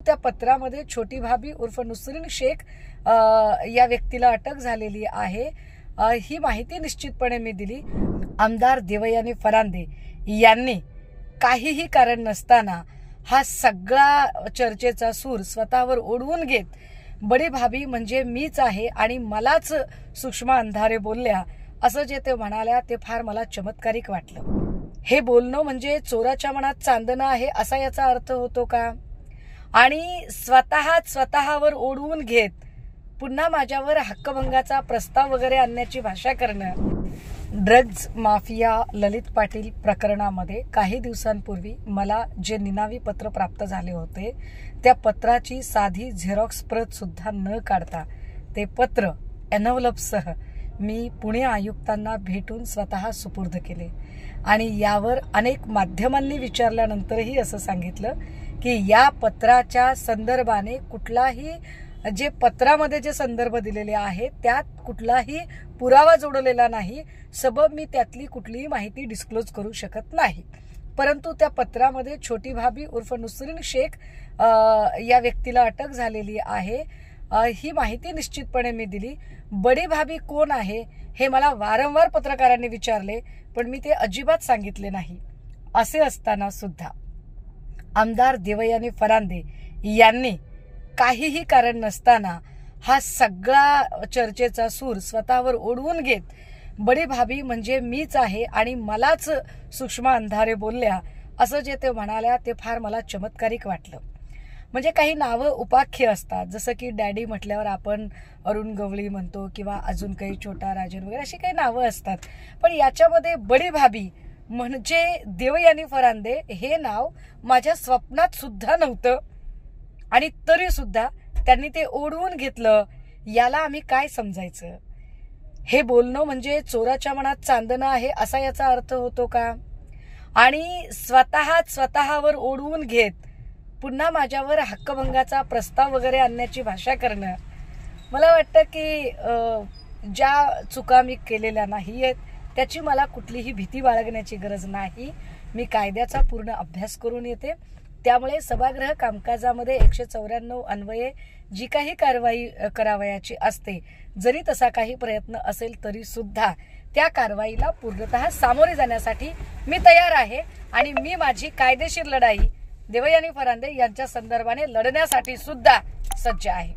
त्या पत्रामध्ये छोटी भाभी उर्फ नुसरीन शेख या व्यक्तीला अटक झालेली आहे। ही माहिती निश्चितपणे मी दिली। आमदार देवयानी फरांदे यांनी काहीही कारण नसताना हा सगळा चर्चेचा सूर स्वतःवर ओढवून घेत बडी भाभी म्हणजे मीच आहे आणि मलाच सुषमा अंधारे बोलल्या असं जे ते म्हणाल्या ते फार मला चमत्कारिक वाटलं। हे बोलणं म्हणजे चोराच्या मनात चांदणं आहे असा याचा अर्थ होतो का? आणि स्वतःवर ओढवून घेत पुन्हा माझ्यावर हक्कभंगाचा प्रस्ताव वगैरे आणण्याची भाषा करणं। ड्रग्ज माफिया ललित पाटील प्रकरणामध्ये काही दिवसांपूर्वी मला जे निनावी पत्र प्राप्त झाले होते त्या पत्राची साधी झेरॉक्स प्रत सुद्धा न काढता ते पत्र एनव्हलपसह मी पुणे आयुक्तांना भेटून स्वतः सुपूर्द केले आणि यावर अनेक माध्यमांनी विचारल्यानंतरही असं सांगितलं की या पत्राच्या संदर्भाने कुठलाही जे पत्रामध्ये जे संदर्भ दिलेले आहेत त्यात कुठलाही पुरावा जोडलेला नाही, सबब मी त्यातली कुठलीही माहिती डिस्क्लोज करू शकत नाही। परंतु त्या पत्रामध्ये छोटी भाभी उर्फ नुसरीन शेख या व्यक्तीला अटक झालेली आहे। ही माहिती निश्चितपणे मी दिली। बडी भाभी कोण आहे हे मला वारंवार पत्रकारांनी विचारले पण मी ते अजिबात सांगितले नाही। असे असताना सुद्धा आमदार देवयानी फरांदे यांनी काहीही कारण नसताना हा सगळा चर्चेचा सूर स्वतःवर ओढवून घेत बडी भाभी म्हणजे मीच आहे आणि मलाच सुषमा अंधारे बोलल्या असं जे ते म्हणाल्या ते फार मला चमत्कारिक वाटलं। म्हणजे काही नावं उपाख्य असतात, जसं की डॅडी म्हटल्यावर आपण अरुण गवळी म्हणतो किंवा अजून काही छोटा राजन वगैरे अशी काही नावं असतात, पण याच्यामध्ये बडी भाभी म्हणजे देवयानी फरांदे हे नाव माझ्या स्वप्नात सुद्धा नव्हतं आणि तरी सुद्धा त्यांनी ते ओढवून घेतलं। याला आम्ही काय समजायचं? हे बोलणं म्हणजे चोराच्या मनात चांदणं आहे असा याचा अर्थ होतो का? आणि स्वतःवर ओढवून घेत पुन्हा माझ्यावर हक्कभंगाचा प्रस्ताव वगैरे आणण्याची भाषा करणं। मला वाटतं की ज्या चुका मी केलेल्या नाहीयेत त्याची मला कुठलीही भीती बाळगण्याची गरज नाही। मी कायद्याचा पूर्ण अभ्यास करून येते, त्यामुळे सभागृह कामकाजामध्ये 194 अन्वये जी काही कारवाई करावयाची असते, जरी तसा काही प्रयत्न असेल तरी सुद्धा त्या कारवाईला पूर्णतः सामोरे जाण्यासाठी मी तयार आहे आणि मी माझी कायदेशीर लढाई देवयानी फरांदे यांच्या संदर्भाने लढण्यासाठी सुद्धा सज्ज आहे।